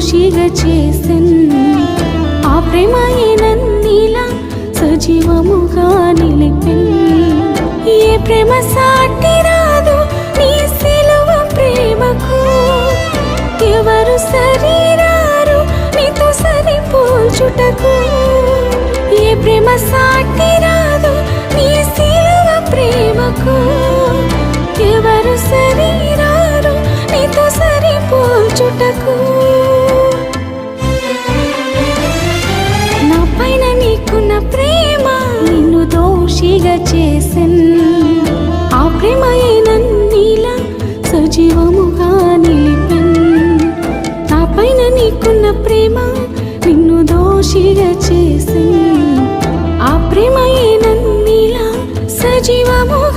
దోషిగా చేసెన్ ఆ ప్రేమయే నన్నిలా సజీవముగా నిలిపెన్ ఏ ప్రేమ సాటి రాదు నీ సిలువ ప్రేమకు ఎవరు సరిరారు నీతో సరిపోల్చుటకు ఏ ప్రేమ సాటి రాదు నీ సిలువ ప్రేమకు ఎవరు సరిరారు నీతో సరిపోల్చుటకు నా పైన నీకున్న ప్రేమ నిన్ను దోషిగా చేసెన్ ఆ ప్రేమయే నన్నిలా సజీవముగా నిలిపెన్ నా పైన నీకున్న ప్రేమ నిన్ను దోషిగా చేసెన్ ఆ ప్రేమయే నన్నిలా సజీవముగా